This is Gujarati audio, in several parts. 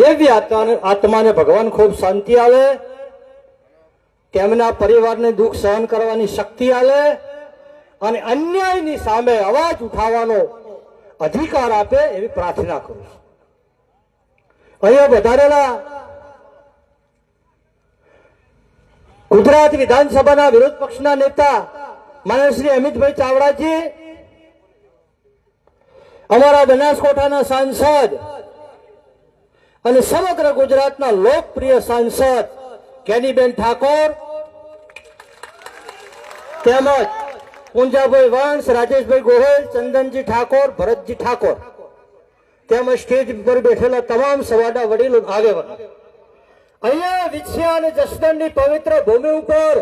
એવી આત્માને ભગવાન ખૂબ શાંતિ આલે, તેમના પરિવારને દુઃખ સહન કરવાની શક્તિ આલે અને અન્યાયની સામે અવાજ ઉઠાવવાનો અધિકાર આપે એવી પ્રાર્થના કરું છું. અહીંયા વધારેલા ગુજરાત વિધાનસભાના વિરોધ પક્ષના નેતા માનનીય શ્રી અમિતભાઈ ચાવડાજી, અમારા બનાસકાંઠાના સાંસદ અને સમગ્ર ગુજરાતના લોકપ્રિય સાંસદ કેનીબેન ઠાકોર, તેમજ પૂંજાભાઈ વંશ, રાજેશભાઈ ગોહિલ, ચંદનજી ઠાકોર, ભરતજી ઠાકોર, તેમજ સ્ટેજ પર બેઠેલા તમામ સવાડા વડીલો આગેવાનો, અહીંયા વિછ્યા અને જસદણની પવિત્ર ભૂમિ ઉપર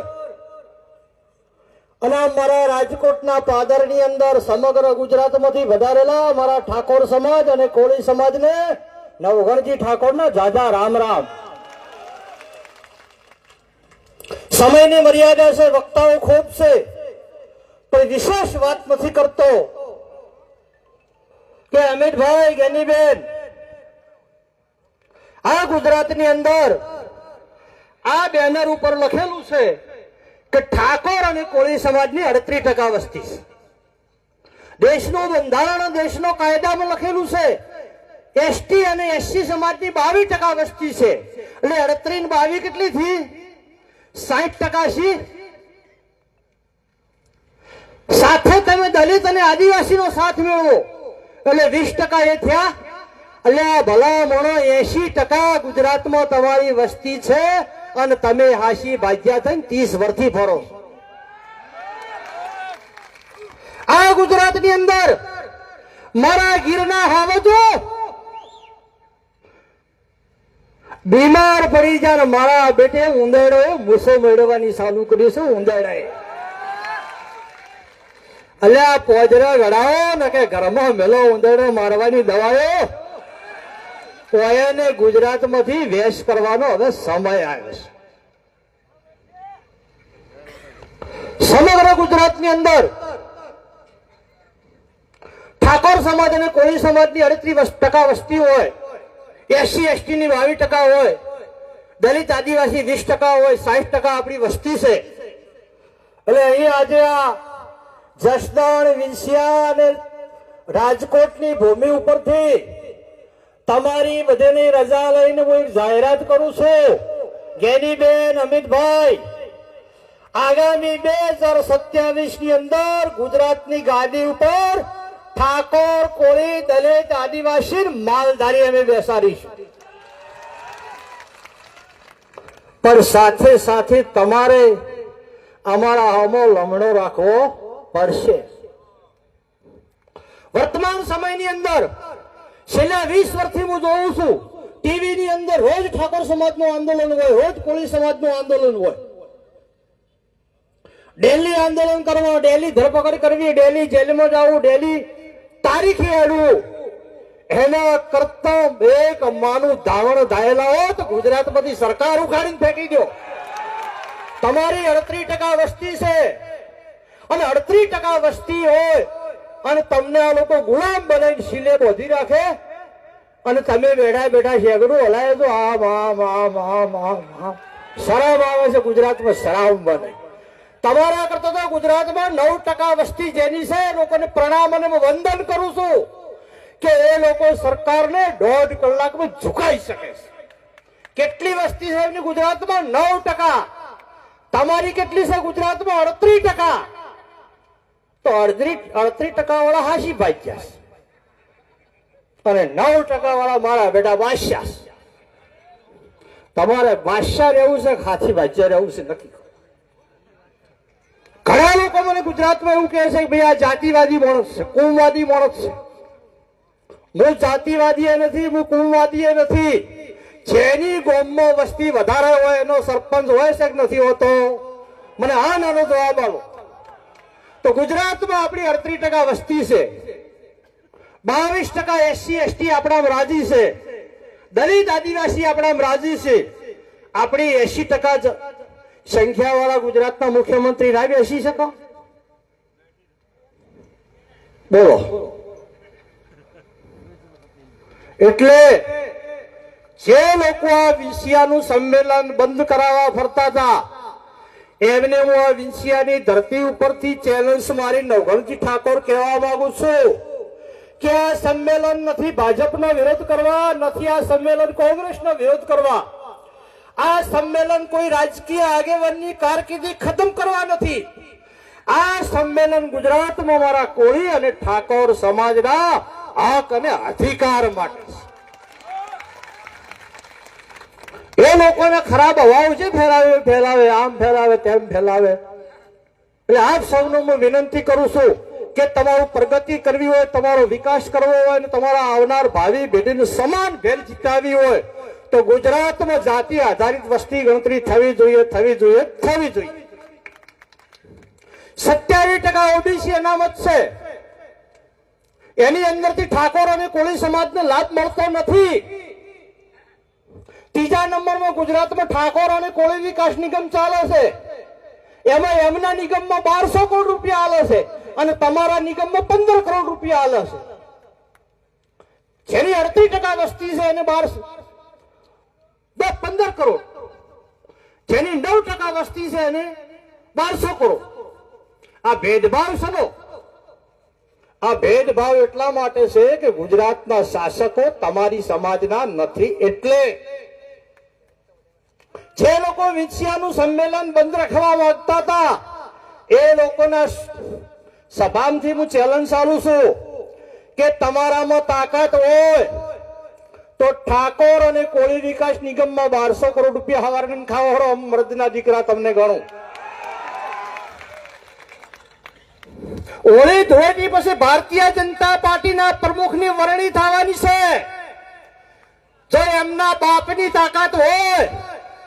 અને મારા રાજકોટના પાદરની અંદર સમગ્ર ગુજરાતમાંથી વધારેલા મારા ઠાકોર સમાજ અને કોળી સમાજને નવઘણજી ઠાકોરના જાજા રામ રામ. સમયની મર્યાદા છે, વક્તાઓ ખૂબ છે, પણ વિશેષ વાત નથી કરતો કે અમિતભાઈ, ગેનીબેન, આ ગુજરાતની અંદર આ બેનર ઉપર લખેલું છે કે ઠાકોર અને કોળી સમાજની 38% વસ્તી છે. દેશનું બંધારણ, દેશનો કાયદામાં લખેલું છે એસટી અને એસસી સમાજની 22% વસ્તી છે. એટલે 38 ને 22 કેટલી થઈ? 60% છે. સાથે તમે દલિત અને આદિવાસીનો સાથ મેળવો એટલે 20% એ થયા. એટલે આ ભલા મોણો 80% ગુજરાતમાં તમારી વસ્તી છે અને તમે હાશી ભાગ્યા થઈને 30 વર્ષથી ફરો. આ ગુજરાતની અંદર મારા ગીરના હાવજો બીમાર પડી જાય, મારા બેટે ઉંદેડો મૂસો મેળવવાની ચાલુ કર્યું છે. ઉંદેડાએ અલ્યા પોજરા ગળાઓ ને કે ઘરમાં મેલો ઉંદેડો મારવાની દવાઓ કોઈને ગુજરાતમાંથી વેશ કરવાનો હવે સમય આવ્યો છે. સમગ્ર ગુજરાતની અંદર ઠાકોર સમાજ અને કોળી સમાજની 38% વસ્તી હોય, એસસી એસટી ની 22% હોય, દલિત આદિવાસી 20% હોય, 60% આપણી વસ્તી છે. એટલે અહીં આજે આ જસદણ, વિંછિયા અને રાજકોટની ભૂમિ ઉપરથી તમારી બધાની રજા લઈને હું જાહેરાત કરું છું, ગેનીબેન, અમિતભાઈ, આગામી 2027 ની અંદર ગુજરાતની ગાદી ઉપર ઠાકોર, કોળી, દલિત, આદિવાસી માલધારી અમે બેસાડીશું. પણ સાથે સાથે તમારે અમારા હામો લમણો રાખવો પડશે. વર્તમાન સમયની અંદર છેલ્લા 20 વર્ષથી હું જોઉં છું ટીવી ની અંદર રોજ ઠાકોર સમાજનું આંદોલન હોય, રોજ કોળી સમાજનું આંદોલન હોય. ડેલી આંદોલન કરવું, ડેલી ધરપકડ કરવી, ડેલી જેલમાં જવું, ડેલી તારીખે અડવું, એના કરતા એક માનું ધાવણ ધાયેલા હો તો ગુજરાતમાંથી સરકાર ઉખાડીને ફેંકી દો. તમારી 38% વસ્તી છે અને 38% વસ્તી હોય અને તમને આ લોકો ગુલામ બનાવીને સિલે બોધી રાખે અને તમે બેઠા બેઠા શેગડું હલાય તો આમ આમ આમ આમ આમ આમ શરાબ આવે છે. ગુજરાતમાં શરાબ બને. તમારા કરતા તો ગુજરાતમાં 9% વસ્તી જેની છે, લોકોને પ્રણામ અને વંદન કરું છું કે એ લોકો સરકારને 1.5 કલાકમાં ઝુકાઈ શકે છે. કેટલી વસ્તી છે એમની ગુજરાતમાં? 9%. તમારી કેટલી છે ગુજરાતમાં? 38%. તો 38% વાળા હાશી ભાગ્યા અને 9% વાળા મારા બેટા બાદશાહ. તમારે બાદશાહ રહેવું છે, હાથી ભાગ્યા રહેવું છે, નક્કી. ઘણા લોકો મને ગુજરાતમાં એવું કહે છે કે ભાઈ આ જાતિવાદી માણસ છે, કુમવાદી માણસ છે. હું જાતિવાદી નથી, હું કુમવાદી નથી. જેની ગામમાં વસ્તી વધારે હોય એનો સરપંચ હોય છે કે નથી હોતો? મને હા નાનો જવાબ આપો. તો ગુજરાતમાં આપણી 38% વસ્તી છે, 22% એસસી એસટી આપણામાં રાજી છે, દલિત આદિવાસી આપણામાં રાજી છે. આપણી 80% સંખ્યા વાળા ગુજરાતના મુખ્યમંત્રી ના બેસી શકો? બોલો. એટલે જે લોકો આ વિંસિયાનું સંમેલન બંધ કરાવવા ફરતા હતા એમને હું આ વિંસિયાની ધરતી ઉપરથી ચેલેન્જ મારી નવઘણજી ઠાકોર કહેવા માંગુ છું કે આ સંમેલન નથી ભાજપનો વિરોધ કરવા, નથી આ સંમેલન કોંગ્રેસનો વિરોધ કરવા, આ સંમેલન કોઈ રાજકીય આગેવાનની કારકિર્દી ખતમ કરવા નથી. આ સંમેલન ગુજરાતમાં મારા કોળી અને ઠાકોર સમાજના હક અને અધિકાર માટે છે. એ લોકોને ખરાબ હવાઓ જે ફેલાવે આમ ફેલાવે તેમ ફેલાવે. એટલે આપ સૌને હું વિનંતી કરું છું કે તમારું પ્રગતિ કરવી હોય, તમારો વિકાસ કરવો હોય અને તમારા આવનાર ભાવિ પેઢીને સમાન ભેર જીતાવી હોય તો ગુજરાતમાં જાતિ આધારિત વસ્તી ગણતરી થવી જોઈએ. 27% ઓબીસી અનામત છે, એની અંદરથી ઠાકોર અને કોળી સમાજને લાભ મળતો નથી. ત્રીજા નંબરમાં ગુજરાતમાં ઠાકોર અને કોળી વિકાસ નિગમ ચાલે છે, એમાં એમના નિગમમાં 1200 કરોડ રૂપિયા આલે છે અને તમારા નિગમમાં 15 કરોડ રૂપિયા આલે છે. જેની 38% વસ્તી છે એને 15 કરોડ, જેની 9% વસ્તી છે એને 1200 કરોડ. આ ભેદભાવ છે. આ ભેદભાવ એટલા માટે છે કે ગુજરાતના શાસકો તમારી સમાજના નથી. એટલે જે લોકો વિંસિયાનું સંમેલન બંધ રાખવા માંગતા હતા એ લોકોના સભામાંથી હું ચેલેન્જ ચાલું છું કે તમારામાં તાકાત હોય તો ઠાકોર અને કોળી વિકાસ નિગમમાં 1200 કરોડ રૂપિયા હવારને ખાવો મર્દના દીકરા તમને ગણું. હોળી ધોળી પછી ભારતીય જનતા પાર્ટીના પ્રમુખની વરણી થવાની છે. જો એમના બાપની તાકાત હોય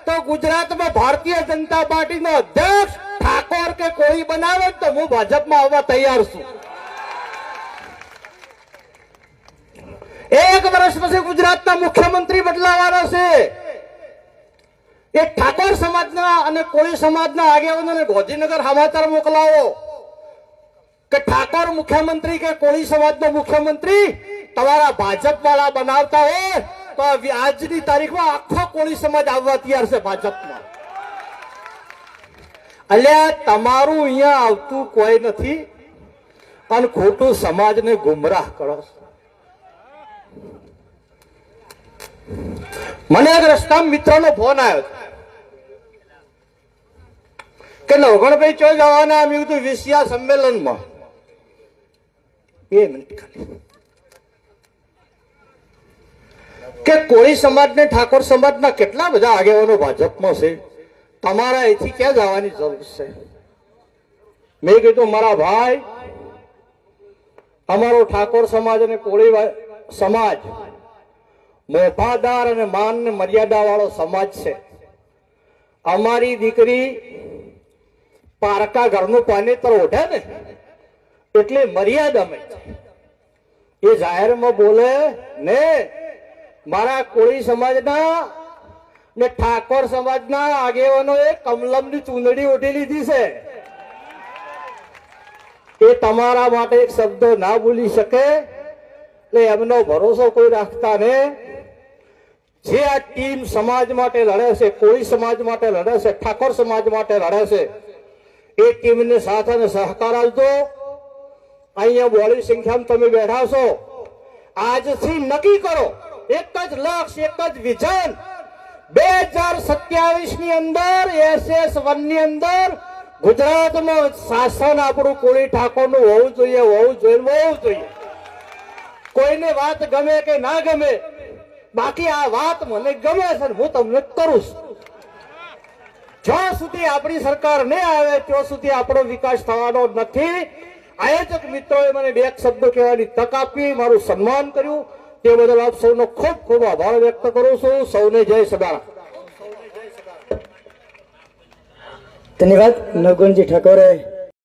તો ગુજરાતમાં ભારતીય જનતા પાર્ટીનો અધ્યક્ષ ઠાકોર કે કોળી બનાવે તો હું ભાજપમાં આવવા તૈયાર છું. 1 વર્ષ પછી ગુજરાતના મુખ્યમંત્રી બદલાવાના છે. એ ઠાકોર સમાજના અને કોળી સમાજના આગેવાનોને ગાંધીનગર સમાચાર મોકલાવો કે ઠાકોર મુખ્યમંત્રી કે કોળી સમાજનો મુખ્યમંત્રી તમારા ભાજપ વાળા બનાવતા હોય તો આજની તારીખમાં આખો કોળી સમાજ આવવા તૈયાર છે ભાજપમાં. અલ્યા તમારું અહીંયા આવતું કોઈ નથી અને ખોટું સમાજને ગુમરાહ કરો. મને એક રસ્તામાં મિત્રનો ફોન આવ્યો કે નવઘણભાઈ ચો જવાના. અમે કીધું વિંસિયા સંમેલનમાં. 2 મિનિટ ખાલી. કે કોળી સમાજ ને ઠાકોર સમાજના કેટલા બધા આગેવાનો ભાજપમાં છે, તમારા અહીંથી ક્યાં જવાની જરૂર છે? મેં કીધું મારા ભાઈ, અમારો ઠાકોર સમાજ અને કોળી સમાજ મોભાદાર અને માન ને મર્યાદા વાળો સમાજ છે. અમારી દીકરી પારકા ઘરનું પાનેતર ઓઢે ને એટલે મર્યાદામાં એ જાહેરમાં બોલે ને. મારા કોળી સમાજના ને ઠાકોર સમાજના આગેવાનોએ કમલમની ચૂંદડી ઓઢી લીધી છે. એ તમારા માટે એક શબ્દ ના બોલી શકે એટલે એમનો ભરોસો કોઈ રાખતા ને. જે આ ટીમ સમાજ માટે લડે છે, કોળી સમાજ માટે લડે છે, ઠાકોર સમાજ માટે લડે છે, એ ટીમને સાથ અને સહકાર આપજો. અહીંયા બોળી સંખ્યામાં તમે બેઠા છો. આજથી નક્કી કરો એક જ લક્ષ્ય, એક જ વિઝન. 2027 ની અંદર SS1 ની અંદર ગુજરાતમાં શાસન આપણું કોળી ઠાકોરનું હોવું જોઈએ. કોઈને વાત ગમે કે ના ગમે, બાકી આ વાત મને ગમે છે, હું તમને કરું છું. જ્યાં સુધી આપણી સરકાર નહીં આવે ત્યાં સુધી આપણો વિકાસ થવાનો નથી. આયોજક મિત્રોએ મને 2 શબ્દો કહેવાની તક આપી, મારું સન્માન કર્યું, તે બદલ આપ સૌનો ખૂબ ખૂબ આભાર વ્યક્ત કરું છું. સૌને જય સદારામ. ધન્યવાદ નવઘણજી ઠાકોરે